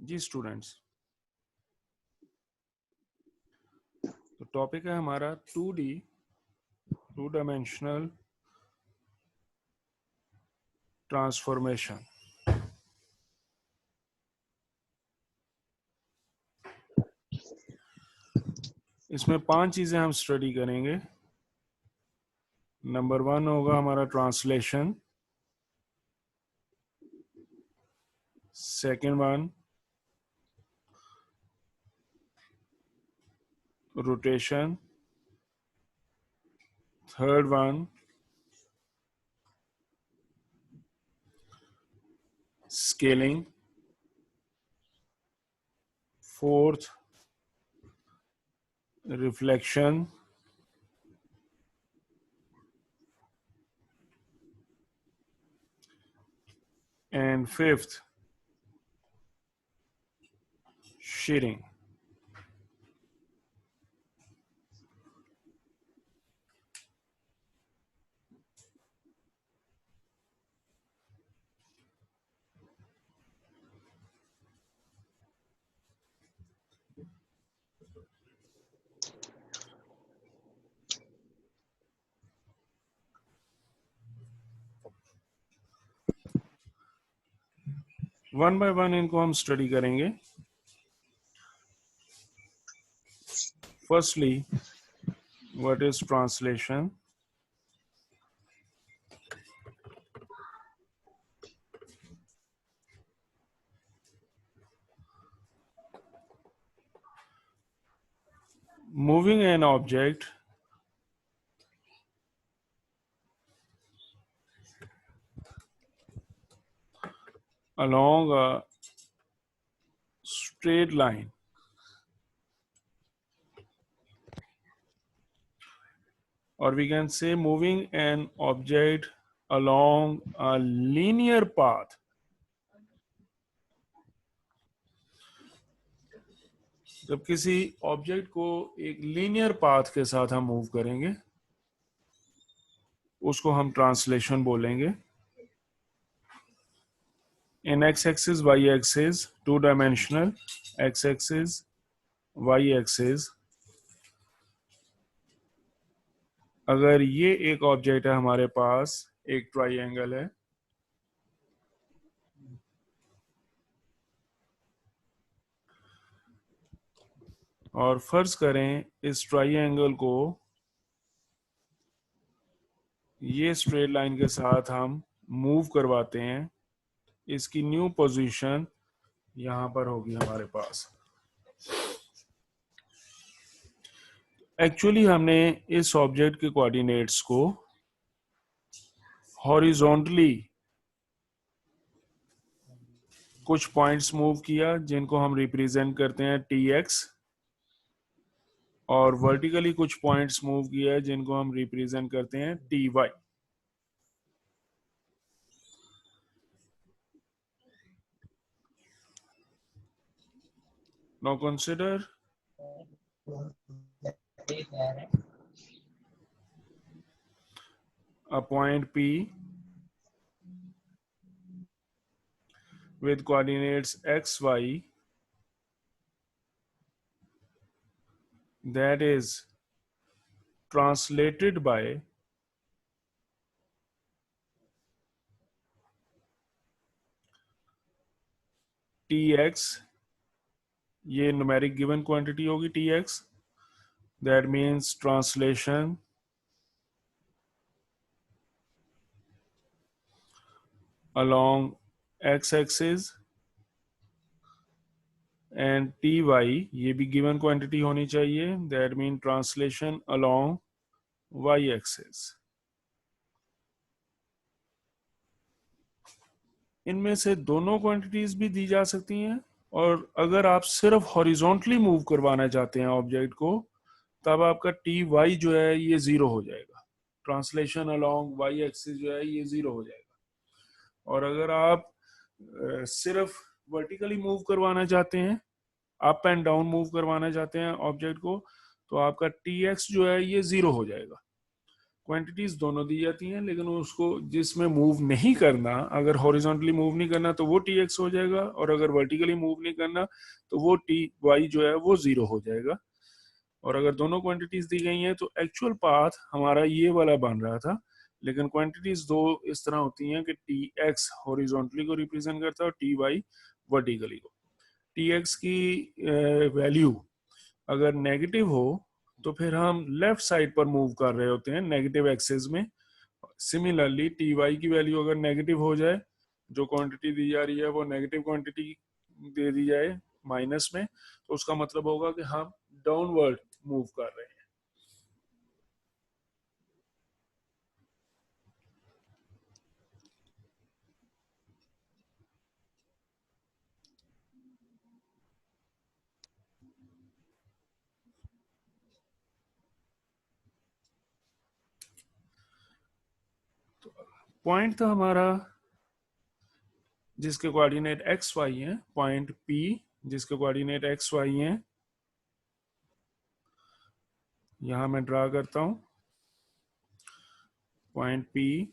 जी students, तो topic है हमारा 2D टू डायमेंशनल ट्रांसफॉर्मेशन। इसमें 5 चीजें हम स्टडी करेंगे। नंबर 1 होगा हमारा translation, second one rotation, third one scaling, fourth reflection, and fifth shading. One by one इनको हम स्टडी करेंगे। Firstly, what is translation? Moving an object along a straight line or we can say moving an object along a linear path. जब किसी object को एक linear path के साथ हम मूव करेंगे उसको हम ट्रांसलेशन बोलेंगे। In X axis Y axis, two dimensional X axis Y axis, अगर ये एक ऑब्जेक्ट है हमारे पास, एक ट्राइंगल है, और फर्ज करें इस ट्राइंगल को ये स्ट्रेट लाइन के साथ हम मूव करवाते हैं, इसकी न्यू पोजीशन यहां पर होगी हमारे पास। एक्चुअली हमने इस ऑब्जेक्ट के कोऑर्डिनेट्स को हॉरिजॉन्टली कुछ पॉइंट्स मूव किया जिनको हम रिप्रेजेंट करते हैं tx, और वर्टिकली कुछ पॉइंट्स मूव किया है जिनको हम रिप्रेजेंट करते हैं ty। Now consider a point P with coordinates x, y that is translated by tx, ये numeric given quantity होगी tx, that means translation along x-axis, and ty ये भी given quantity होनी चाहिए, that means translation along y-axis। इनमें से दोनों quantities भी दी जा सकती हैं, और अगर आप सिर्फ हॉरिजॉन्टली मूव करवाना चाहते हैं ऑब्जेक्ट को, तब आपका टी वाई जो है ये 0 हो जाएगा, ट्रांसलेशन अलोंग वाई एक्सिस जो है ये 0 हो जाएगा। और अगर आप सिर्फ वर्टिकली मूव करवाना चाहते हैं, अप एंड डाउन मूव करवाना चाहते हैं ऑब्जेक्ट को, तो आपका टी एक्स जो है ये 0 हो जाएगा। क्वांटिटीज दोनों दी जाती हैं, लेकिन उसको जिसमें मूव नहीं करना, अगर हॉरिजॉन्टली मूव नहीं करना तो वो टी एक्स हो जाएगा, और अगर वर्टिकली मूव नहीं करना तो वो टी वाई जो है वो 0 हो जाएगा। और अगर दोनों क्वांटिटीज दी गई हैं तो एक्चुअल पाथ हमारा ये वाला बन रहा था, लेकिन क्वांटिटीज दो इस तरह होती हैं कि टी एक्स हॉरिजॉन्टली को रिप्रेजेंट करता है और टी वाई वर्टिकली को। टी एक्स की वैल्यू अगर नेगेटिव हो तो फिर हम लेफ्ट साइड पर मूव कर रहे होते हैं नेगेटिव एक्सिस में। सिमिलरली टी वाई की वैल्यू अगर नेगेटिव हो जाए, जो क्वांटिटी दी जा रही है वो नेगेटिव क्वांटिटी दे दी जाए माइनस में, तो उसका मतलब होगा कि हम डाउनवर्ड मूव कर रहे हैं। पॉइंट था हमारा जिसके कोऑर्डिनेट एक्स वाई है, पॉइंट पी जिसके कोऑर्डिनेट एक्स वाई है, यहां मैं ड्रा करता हूं पॉइंट पी,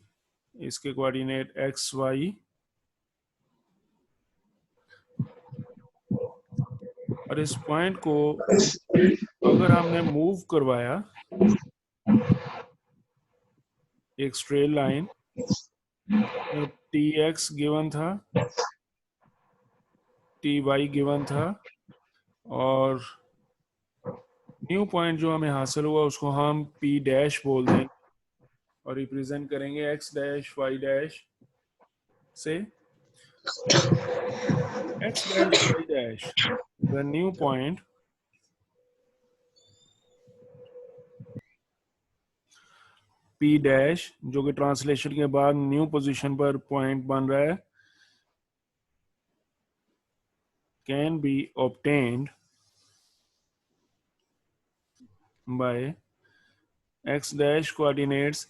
इसके कोऑर्डिनेट एक्स वाई, और इस पॉइंट को अगर हमने मूव करवाया एक स्ट्रेट लाइन, तो टी एक्स गिवन था, टी वाई गिवन था, और न्यू पॉइंट जो हमें हासिल हुआ उसको हम पी डैश बोल देंगे और रिप्रेजेंट करेंगे एक्स डैश वाई डैश से। X dash Y dash the new point P dash, जो कि ट्रांसलेशन के बाद न्यू पोजीशन पर पॉइंट बन रहा है, can be obtained bye x dash coordinates.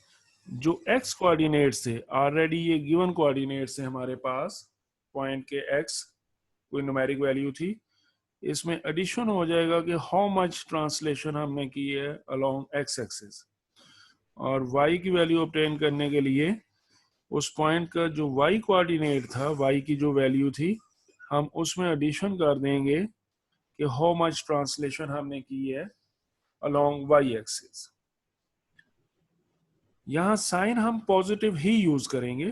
जो एक्स कोऑर्डिनेट्स थे ऑलरेडी ये गिवन कोऑर्डिनेट्स है हमारे पास, पॉइंट के एक्स कोई न्यूमेरिक वैल्यू थी, इसमें एडिशन हो जाएगा कि हाउ मच ट्रांसलेशन हमने की है अलोंग एक्स एक्सिस, और y की वैल्यू ऑब्टेन करने के लिए उस पॉइंट का जो y कोऑर्डिनेट था, y की जो वैल्यू थी, हम उसमें एडिशन कर देंगे कि हाउ मच ट्रांसलेशन हमने की है अलोंग y एक्सिस। यहां साइन हम पॉजिटिव ही यूज करेंगे,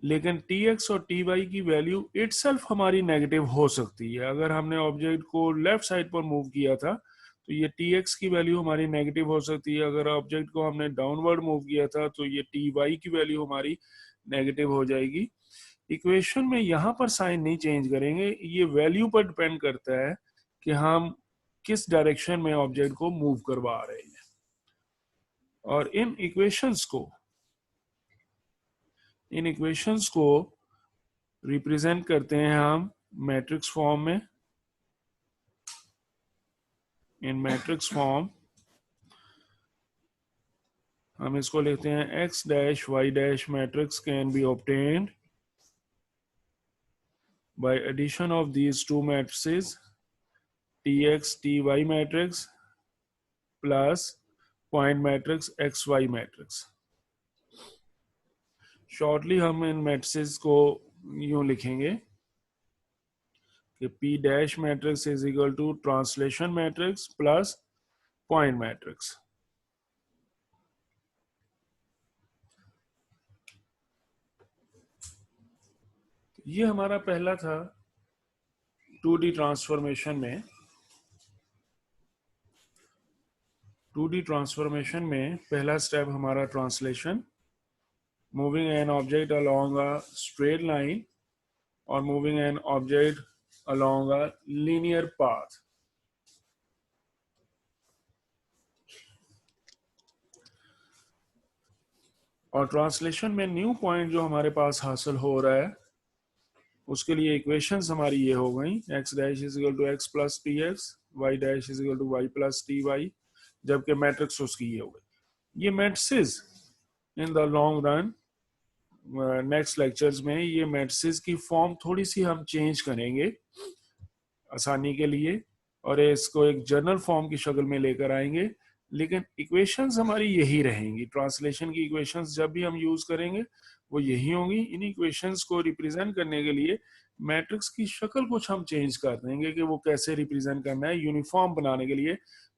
लेकिन टी एक्स और टी वाई की वैल्यू इटसेल्फ हमारी नेगेटिव हो सकती है। अगर हमने ऑब्जेक्ट को लेफ्ट साइड पर मूव किया था तो ये टी एक्स की वैल्यू हमारी नेगेटिव हो सकती है, अगर ऑब्जेक्ट को हमने डाउनवर्ड मूव किया था तो ये टी वाई की वैल्यू हमारी नेगेटिव हो जाएगी। इक्वेशन में यहाँ पर साइन नहीं चेंज करेंगे, ये वैल्यू पर डिपेंड करता है कि हम किस डायरेक्शन में ऑब्जेक्ट को मूव करवा रहे हैं। और इन इक्वेशंस को रिप्रेजेंट करते हैं हम मैट्रिक्स फॉर्म में। इन मैट्रिक्स फॉर्म हम इसको लिखते हैं X dash Y dash matrix can be obtained by addition of these two matrices T X T Y matrix plus point matrix X Y matrix. Shortly हम इन मैट्रिसेस को यूं लिखेंगे कि P dash matrix is equal to translation matrix plus point matrix. ये हमारा पहला था 2D ट्रांसफॉर्मेशन में। 2D ट्रांसफॉर्मेशन में पहला स्टेप हमारा translation, moving an object along a straight line और moving an object along a linear path. और ट्रांसलेशन में न्यू पॉइंट जो हमारे पास हासिल हो रहा है उसके लिए इक्वेशंस हमारी ये हो गई, X dash is equal to X plus T X, Y dash is equal to Y plus T Y, जबकि मैट्रिक्स उसकी ये हो गई। ये matrices in the long run next lectures में ये मैट्रिसेस की फॉर्म थोड़ी सी हम चेंज करेंगे आसानी के लिए, और इसको एक जर्नल फॉर्म की शक्ल में लेकर आएंगे लेकिन इक्वेशंस हमारी यही रहेंगी। ट्रांसलेशन की इक्वेशंस जब भी हम यूज करेंगे वो यही होंगी। इन इक्वेशंस को रिप्रेजेंट करने के लिए मैट्रिक्स की शक्ल कुछ हम चेंज कर देंगे कि वो कैसे रिप्रेजेंट करना है। यूनिफॉर्म बनाने के लिए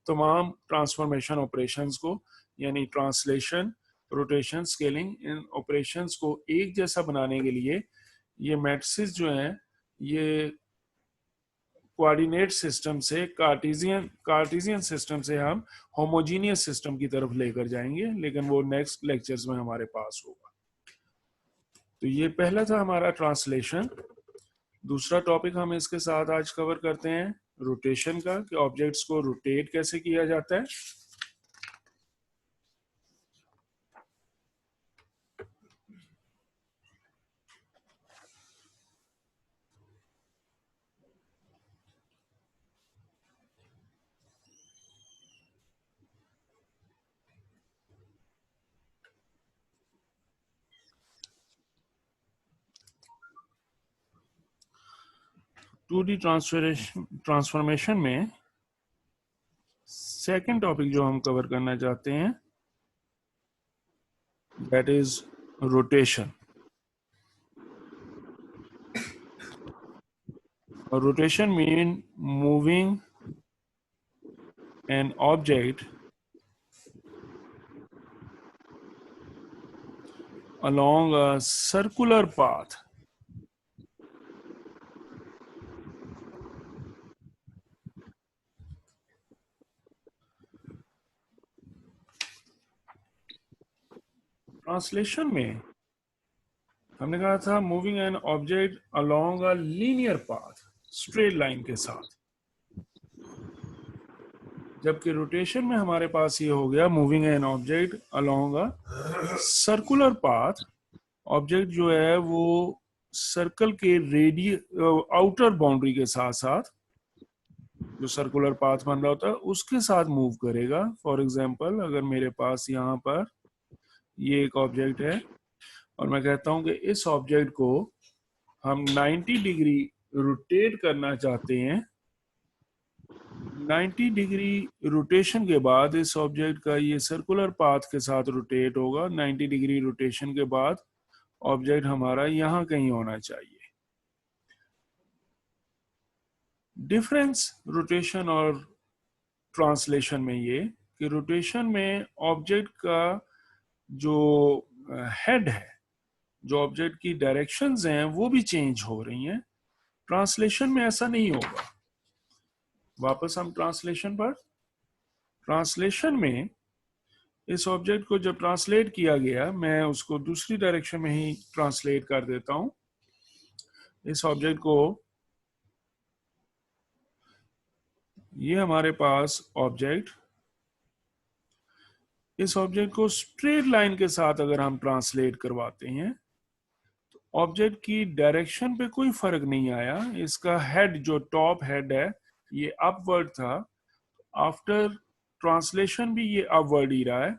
तमाम ट्रांसफॉर्मेशन ऑपरेशंस को, यानी ट्रांसलेशन, रोटेशन, स्केलिंग, इन ऑपरेशंस को एक जैसा बनाने के लिए ये मैट्रिसेस जो हैं ये कोऑर्डिनेट सिस्टम से कार्टेशियन सिस्टम से हम होमोजीनियस सिस्टम की तरफ लेकर जाएंगे, लेकिन वो नेक्स्ट लेक्चर्स में हमारे पास होगा। तो ये पहला था हमारा ट्रांसलेशन। दूसरा टॉपिक हम इसके साथ आज कवर करते हैं रोटेशन का, कि ऑब्जेक्ट्स को रोटेट कैसे किया जाता है। टू डी ट्रांसफॉर्मेशन में सेकंड टॉपिक जो हम कवर करना चाहते हैं दैट इज रोटेशन। और rotation mean moving an object along a circular path translation में हमने कहा था moving an object along a linear path, straight line के साथ, जबकि रोटेशन में हमारे पास ये हो गया moving an object along a circular path. Object जो है वो सर्कल के आउटर बाउंड्री के साथ साथ जो सर्कुलर पाथ बन रहा होता है उसके साथ मूव करेगा। फॉर एग्जांपल अगर मेरे पास यहाँ पर ये एक ऑब्जेक्ट है और मैं कहता हूं कि इस ऑब्जेक्ट को हम 90 डिग्री रोटेट करना चाहते हैं, 90 डिग्री रोटेशन के बाद इस ऑब्जेक्ट का ये सर्कुलर पाथ के साथ रोटेट होगा। 90 डिग्री रोटेशन के बाद ऑब्जेक्ट हमारा यहां कहीं होना चाहिए। डिफरेंस रोटेशन और ट्रांसलेशन में ये कि रोटेशन में ऑब्जेक्ट का जो हेड है, जो ऑब्जेक्ट की डायरेक्शंस हैं वो भी चेंज हो रही हैं। ट्रांसलेशन में ऐसा नहीं होगा। वापस हम ट्रांसलेशन पर, ट्रांसलेशन में इस ऑब्जेक्ट को जब ट्रांसलेट किया गया, मैं उसको दूसरी डायरेक्शन में ही ट्रांसलेट कर देता हूं। इस ऑब्जेक्ट को, ये हमारे पास ऑब्जेक्ट, इस ऑब्जेक्ट को स्ट्रेट लाइन के साथ अगर हम ट्रांसलेट करवाते हैं तो ऑब्जेक्ट की डायरेक्शन पे कोई फर्क नहीं आया। इसका हेड, जो टॉप हेड है, ये अपवर्ड था। आफ्टर ट्रांसलेशन भी ये अपवर्ड ही रहा है।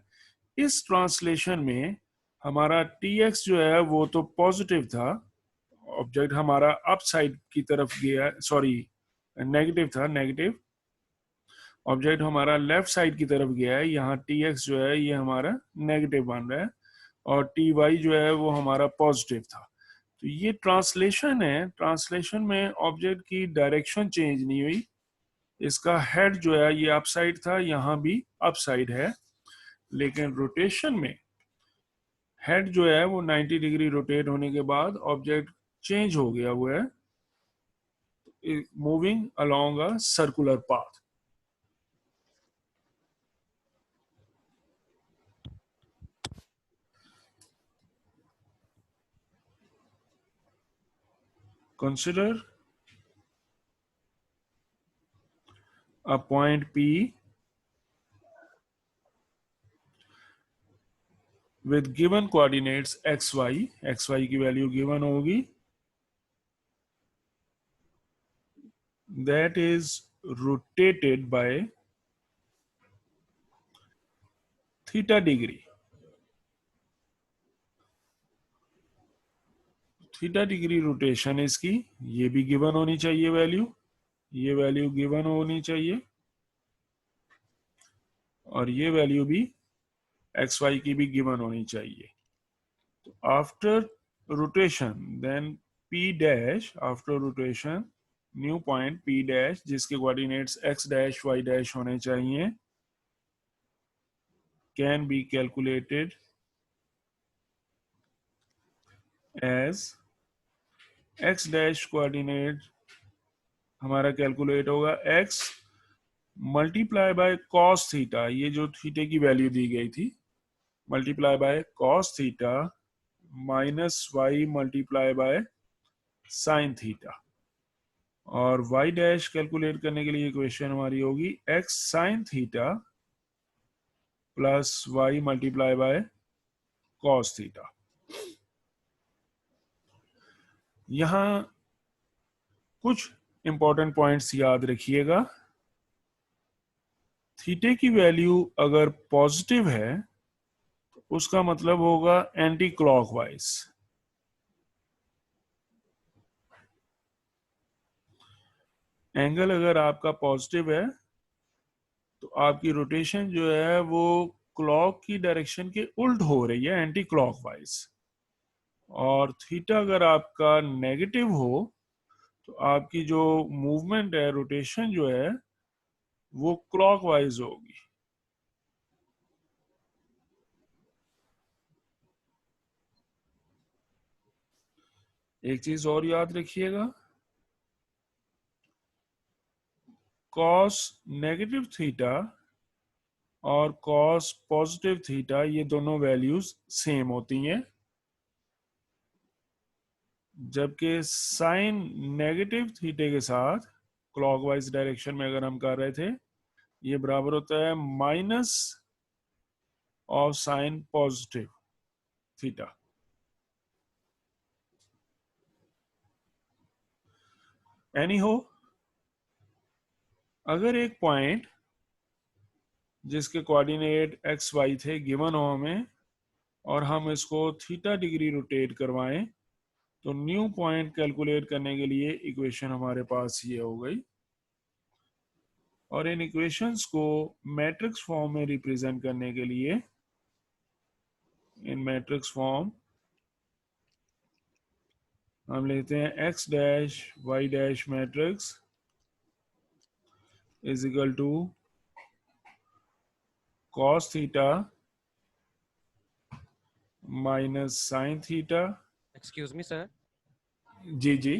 इस ट्रांसलेशन में हमारा टीएक्स जो है वो तो पॉजिटिव था, ऑब्जेक्ट हमारा अप साइड की तरफ गया, सॉरी नेगेटिव था, नेगेटिव। ऑब्जेक्ट हमारा लेफ्ट साइड की तरफ गया है, यहाँ टी एक्स जो है ये हमारा नेगेटिव बन रहा है और टी वाई जो है वो हमारा पॉजिटिव था। तो ये ट्रांसलेशन है। ट्रांसलेशन में ऑब्जेक्ट की डायरेक्शन चेंज नहीं हुई। इसका हेड जो है ये अप साइड था, यहाँ भी अप साइड है। लेकिन रोटेशन में हेड जो है वो 90 डिग्री रोटेट होने के बाद ऑब्जेक्ट चेंज हो गया हुआ है, moving along a circular path. Consider a point P with given coordinates xy, xy की वैल्यू गिवन होगी, that is rotated by theta degree. Theta degree rotation इसकी, ये भी गिवन होनी चाहिए वैल्यू, ये वैल्यू गिवन होनी चाहिए। और ये वैल्यू भी एक्स वाई की भी गिवन होनी चाहिए। तो after rotation then P dash, after rotation new point P dash जिसके coordinates X dash Y dash होने चाहिए, can be calculated as X dash coordinate हमारा कैलकुलेट होगा X multiply by cos theta, ये जो थीटे की वैल्यू दी गई थी, multiply by cos theta minus Y multiply by sine theta. और y डैश कैलकुलेट करने के लिए इक्वेशन हमारी होगी x sine theta plus y multiply by cos theta. यहां कुछ इंपॉर्टेंट पॉइंट्स याद रखिएगा। थीटे की वैल्यू अगर पॉजिटिव है तो उसका मतलब होगा एंटी क्लॉकवाइज। एंगल अगर आपका पॉजिटिव है तो आपकी रोटेशन जो है वो क्लॉक की डायरेक्शन के उल्ट हो रही है, एंटी क्लॉकवाइज। और थीटा अगर आपका नेगेटिव हो तो आपकी जो मूवमेंट है, रोटेशन जो है वो क्लॉकवाइज होगी। एक चीज और याद रखिएगा, कॉस नेगेटिव थीटा और कॉस पॉजिटिव थीटा ये दोनों वैल्यूज सेम होती हैं, जबकि साइन नेगेटिव थीटे के साथ क्लॉकवाइज डायरेक्शन में अगर हम कर रहे थे, ये बराबर होता है minus of sine positive theta. Any हो, अगर एक पॉइंट जिसके कोऑर्डिनेट एक्स वाई थे गिवन हो हमें और हम इसको थीटा डिग्री रोटेट करवाएं तो न्यू पॉइंट कैलकुलेट करने के लिए इक्वेशन हमारे पास ये हो गई। और इन इक्वेशंस को मैट्रिक्स फॉर्म में रिप्रेजेंट करने के लिए इन मैट्रिक्स फॉर्म हम लेते हैं X dash Y dash matrix is equal to cos theta minus sine theta. Excuse me sir. जी जी।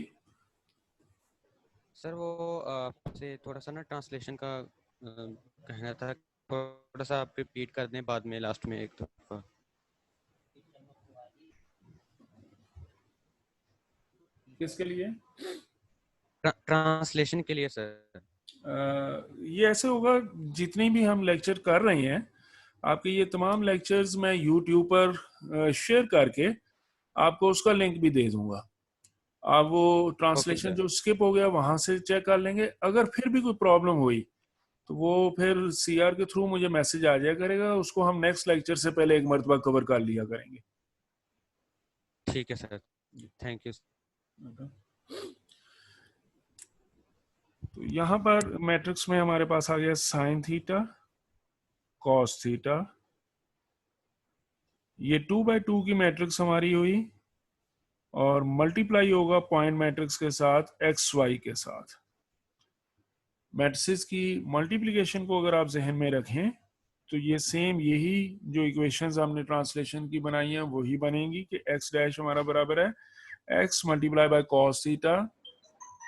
सर वो आपसे थोड़ा सा ना ट्रांसलेशन का कहना था, थोड़ा सा आप रिपीट कर दें बाद में लास्ट में एक दफा। किसके लिए? ट्रांसलेशन के लिए सर। ये ऐसे होगा, जितनी भी हम लेक्चर कर रहे हैं आपके ये तमाम लेक्चर्स मैं यूट्यूब पर शेयर करके आपको उसका लिंक भी दे दूंगा। आप वो ओके ट्रांसलेशन सर। जो स्किप हो गया वहां से चेक कर लेंगे। अगर फिर भी कोई प्रॉब्लम हुई तो वो फिर सीआर के थ्रू मुझे मैसेज आ जाया करेगा, उसको हम नेक्स्ट लेक्चर से पहले एक मरतबा कवर कर लिया करेंगे। ठीक है सर, थैंक यू। तो यहाँ पर मैट्रिक्स में हमारे पास आ गया साइन थीटा कॉस थीटा, ये 2x2 की मैट्रिक्स हमारी हुई और मल्टीप्लाई होगा पॉइंट मैट्रिक्स के साथ एक्स वाई के साथ। मैट्रिक्स की मल्टीप्लिकेशन को अगर आप जहन में रखें तो ये सेम यही जो इक्वेशंस हमने ट्रांसलेशन की बनाई हैं वही बनेंगी कि एक्स डैश हमारा बराबर है X multiply by cos theta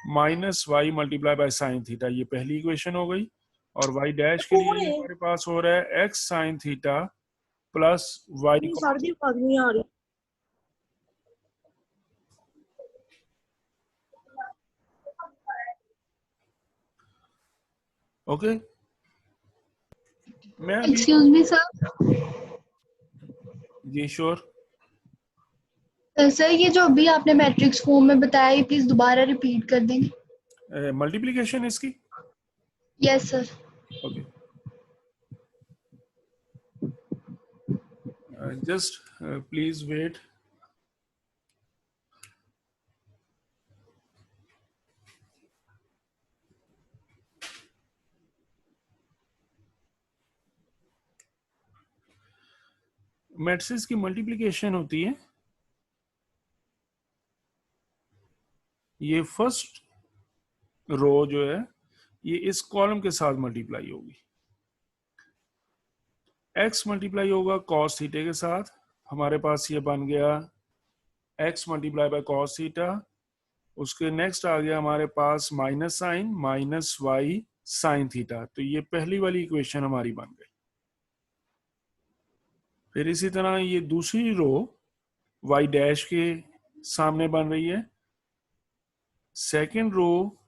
minus Y multiply by sine theta, ये पहली इक्वेशन हो गई। और वाई डैश के लिए हमारे पास हो रहा है X sine theta plus Y cos. नहीं आ रही। ओके, मैं अभी एक्सक्यूज मी सर। जी श्योर। सर ये जो अभी आपने मैट्रिक्स फॉर्म में बताया ये प्लीज दोबारा रिपीट कर देंगे। मल्टीप्लिकेशन इसकी, yes sir. Okay, just please wait. Matrix की मल्टीप्लिकेशन होती है, ये फर्स्ट रो जो है ये इस कॉलम के साथ मल्टीप्लाई होगी, x मल्टीप्लाई होगा cos थीटा के साथ, हमारे पास ये बन गया x multiply by cos theta, उसके नेक्स्ट आ गया हमारे पास minus sine minus Y sine theta, तो ये पहली वाली इक्वेशन हमारी बन गई। फिर इसी तरह ये दूसरी रो y डैश के सामने बन रही है, सेकेंड रो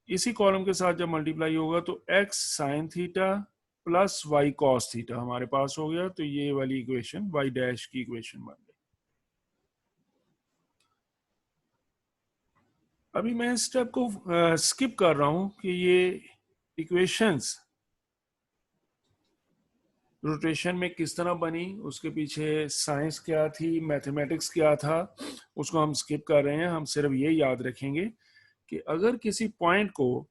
इसी कॉलम के साथ जब मल्टीप्लाई होगा तो x sine theta plus y cos theta हमारे पास हो गया, तो ये वाली इक्वेशन y डैश की इक्वेशन बन गई। अभी मैं इस स्टेप को स्किप कर रहा हूं कि ये इक्वेशंस रोटेशन में किस तरह बनी, उसके पीछे साइंस क्या थी, मैथमेटिक्स क्या था, उसको हम स्किप कर रहे हैं। हम सिर्फ ये याद रखेंगे कि अगर किसी पॉइंट को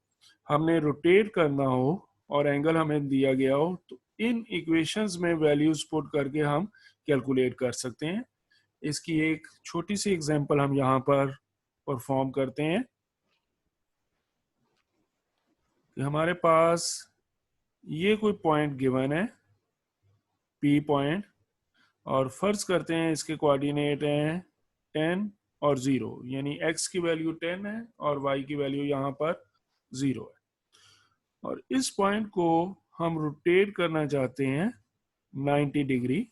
हमने रोटेट करना हो और एंगल हमें दिया गया हो तो इन इक्वेशंस में वैल्यूज पुट करके हम कैलकुलेट कर सकते हैं। इसकी एक छोटी सी एग्जांपल हम यहाँ पर परफॉर्म करते हैं कि हमारे पास ये कोई पॉइंट गिवन है P पॉइंट, और फर्ज करते हैं इसके कोऑर्डिनेट हैं 10 और 0, यानी x की वैल्यू 10 है और y की वैल्यू यहाँ पर 0 है, और इस पॉइंट को हम रोटेट करना चाहते हैं 90 डिग्री।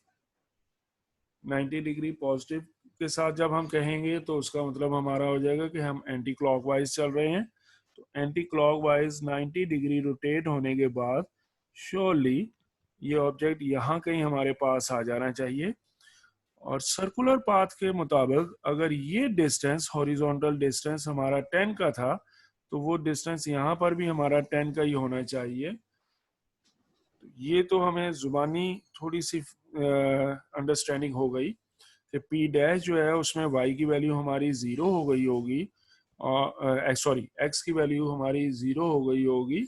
90 डिग्री पॉजिटिव के साथ जब हम कहेंगे तो उसका मतलब हमारा हो जाएगा कि हम एंटी क्लॉकवाइज चल रहे हैं, तो एंटी क्लॉकवाइज 90 डिग्री रोटेट होने के बाद श्योरली ये ऑब्जेक्ट यहाँ कहीं हमारे पास आ जाना चाहिए, और सर्कुलर पाथ के मुताबिक अगर ये डिस्टेंस हॉरिजॉन्टल डिस्टेंस हमारा 10 का था तो वो डिस्टेंस यहाँ पर भी हमारा 10 का ही होना चाहिए। तो ये तो हमें जुबानी थोड़ी सी अंडरस्टैंडिंग हो गई कि P डैश जो है उसमें y की वैल्यू हमारी 0 हो गई होगी, और सॉरी x की वैल्यू हमारी 0 हो गई होगी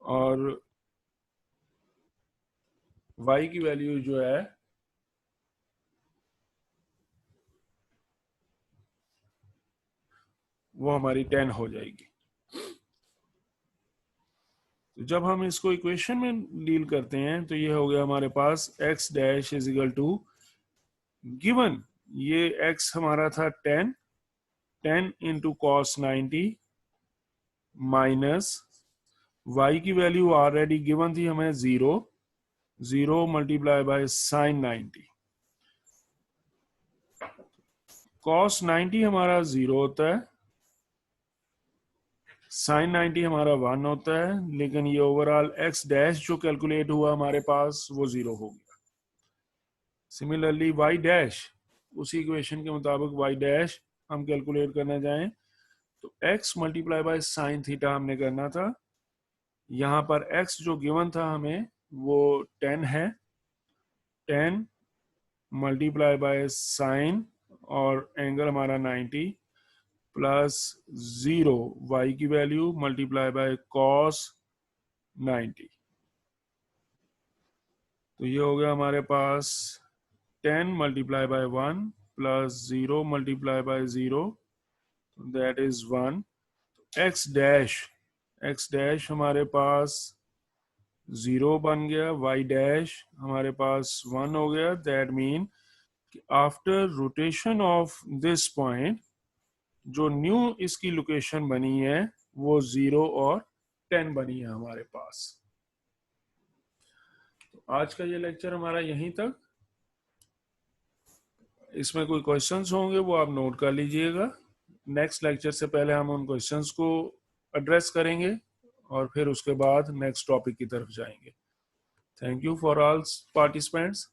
और y की वैल्यू जो है वो हमारी 10 हो जाएगी। तो जब हम इसको इक्वेशन में डील करते हैं तो ये हो गया हमारे पास x dash is equal to given, ये x हमारा था 10 इंटू कॉस 90 माइनस y की वैल्यू ऑलरेडी गिवन थी हमें 0 मल्टीप्लाई बाय साइन 90। कॉस 90 हमारा 0 होता है, साइन 90 हमारा 1 होता है, लेकिन ये ओवरऑल x डैश जो कैलकुलेट हुआ हमारे पास वो 0 हो गया। सिमिलरली y डैश उसी इक्वेशन के मुताबिक y डैश हम कैलकुलेट करना चाहें तो x multiply by sine theta हमने करना था, यहाँ पर x जो गिवन था हमें वो 10 है, 10 मल्टीप्लाई बाय साइन और एंगल हमारा 90 प्लस 0 y की वैल्यू मल्टीप्लाई बाय कॉस 90, तो ये हो गया हमारे पास 10 multiply by 1 plus 0 multiply by 0, that is 1। x dash हमारे पास 0 बन गया, y डैश हमारे पास 1 हो गया, that mean after rotation of this point जो न्यू इसकी लोकेशन बनी है वो 0 और 10 बनी है हमारे पास। तो आज का ये लेक्चर हमारा यहीं तक, इसमें कोई क्वेश्चंस होंगे वो आप नोट कर लीजिएगा। नेक्स्ट लेक्चर से पहले हम उन क्वेश्चंस को एड्रेस करेंगे और फिर उसके बाद नेक्स्ट टॉपिक की तरफ जाएंगे। Thank you for all participants.